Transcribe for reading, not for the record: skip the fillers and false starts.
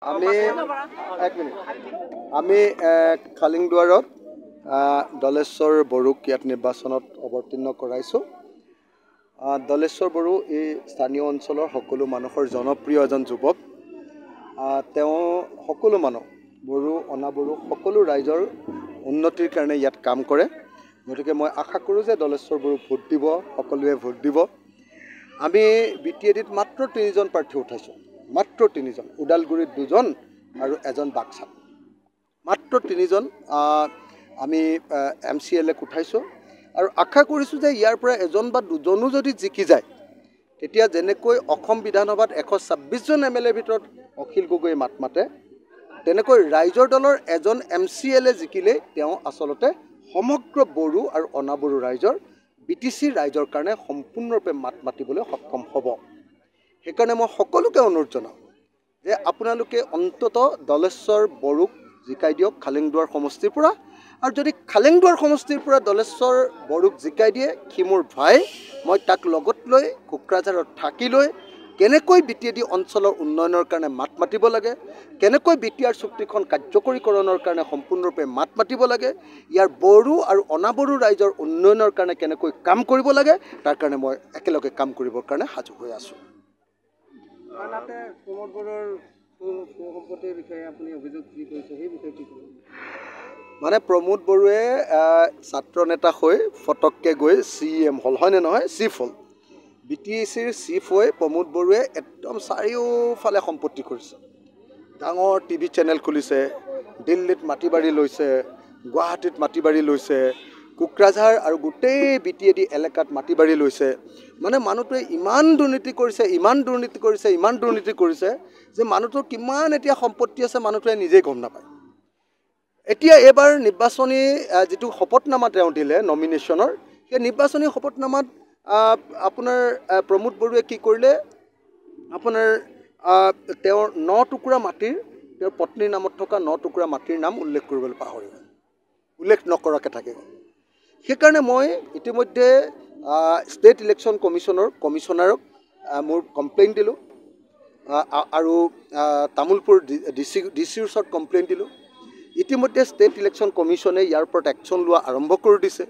আমি এক মিনিট আমি খালিংদুৱাৰত দলেশ্বৰ বড়োক ইয়াত নিৰ্বাচনত অৱতীৰ্ণ কৰাইছোঁ। দলেশ্বৰ বড়ো এই স্থানীয় অঞ্চলৰ সকলো মানুহৰ জনপ্ৰিয় এজন যুৱক। তেওঁ সকলো মানুহ বড়ো অনাবড়ো সকলো ৰাইজৰ উন্নতিৰ কাৰণে ইয়াত কাম কৰে। গতিকে মই আশা কৰোঁ যে দলেশ্বৰ বড়োক ভোট দিব, সকলোৱে ভোট দিব। আমি BTADত মাত্ৰ 3জন প্ৰাৰ্থী উঠাইছোঁ, মাত্ৰ 3জন, ওদালগুৰিত 2জন আৰু এজন বাক্সাত, মাত্ৰ 3জন আমি MCLক উঠাইছোঁ। আৰু আশা কৰিছোঁ যে ইয়াৰ পৰা এজন বা দুজনো যদি জিকি যায়, তেতিয়া যেনেকৈ অসম বিধানসভাত 126জন MLA ভিতৰত অখিল গগৈয়ে মাত মাতে, তেনেকৈ ৰাইজৰ দলৰ এজন MCLে জিকিলে তেওঁ আচলতে সমগ্ৰ বড়ো আৰু অনাবড়ো ৰাইজৰ BTC ৰাইজৰ কাৰণে সম্পূৰ্ণৰূপে মাত মাতিবলৈ সক্ষম হ'ব। সেইকাৰণে মই সকলোকে অনুৰোধ জনাওঁ যে আপোনালোকে অন্ততঃ দলেশ্বৰ বড়োক জিকাই দিয়ক খালিংদুৱাৰ সমষ্টিৰ পৰা। আৰু যদি খালিংদুৱাৰ সমষ্টিৰ পৰা দলেশ্বৰ বড়োক জিকাই দিয়ে, সি মোৰ ভাই, মই তাক লগত লৈ কোকৰাঝাৰত থাকি লৈ কেনেকৈ BTAD অঞ্চলৰ উন্নয়নৰ কাৰণে মাত মাতিব লাগে, কেনেকৈ BTR চুক্তিখন কাৰ্যকৰীকৰণৰ কাৰণে সম্পূৰ্ণৰূপে মাত মাতিব লাগে, ইয়াৰ বড়ো আৰু অনাবড়ো ৰাইজৰ উন্নয়নৰ কাৰণে কেনেকৈ কাম কৰিব লাগে, তাৰ কাৰণে মই একেলগে কাম কৰিবৰ কাৰণে সাজু হৈ আছোঁ। আনহাতে প্ৰমোদ বড়োৰ সম্পত্তিৰ বিষয়ে আপুনি অভিযোগ যি কৰিছে সেই বিষয়ে কি ক'ব? মানে প্ৰমোদ বড়োৱে ছাত্ৰ নেতা হৈ ফটককৈ গৈ CM হ'ল, হয়নে নহয়? চিফ হ'ল, BTACৰ চিফ হৈ প্ৰমোদ বড়োৱে একদম চাৰিওফালে সম্পত্তি কৰিছে। ডাঙৰ TV চেনেল খুলিছে, দিল্লীত মাটি বাৰী লৈছে, গুৱাহাটীত মাটি বাৰী লৈছে, কোকৰাঝাৰ আৰু গোটেই BTAD এলেকাত মাটি বাৰী লৈছে। মানে মানুহটোৱে ইমান দুৰ্নীতি কৰিছে, ইমান দুৰ্নীতি কৰিছে, ইমান দুৰ্নীতি কৰিছে যে মানুহটোৰ কিমান এতিয়া সম্পত্তি আছে মানুহটোৱে নিজেই গম নাপায়। এতিয়া এইবাৰ নিৰ্বাচনী যিটো শপতনামা তেওঁ দিলে নমিনেশ্যনৰ, সেই নিৰ্বাচনী শপতনামাত আপোনাৰ প্ৰমোদ বড়োৱে কি কৰিলে, আপোনাৰ তেওঁৰ 9 টুকুৰা মাটিৰ, তেওঁৰ পত্নীৰ নামত থকা 9 টুকুৰা মাটিৰ নাম উল্লেখ কৰিবলৈ পাহৰি গ'ল, উল্লেখ নকৰাকৈ থাকি গ'ল। সেইকাৰণে মই ইতিমধ্যে ষ্টেট ইলেকশ্যন কমিশ্যনাৰক মোৰ কমপ্লেইন দিলোঁ আৰু তামোলপুৰ DC ওচৰত কমপ্লেইন দিলোঁ। ইতিমধ্যে ষ্টেট ইলেকশ্যন কমিশ্যনে ইয়াৰ ওপৰত একশ্যন লোৱা আৰম্ভ কৰি দিছে।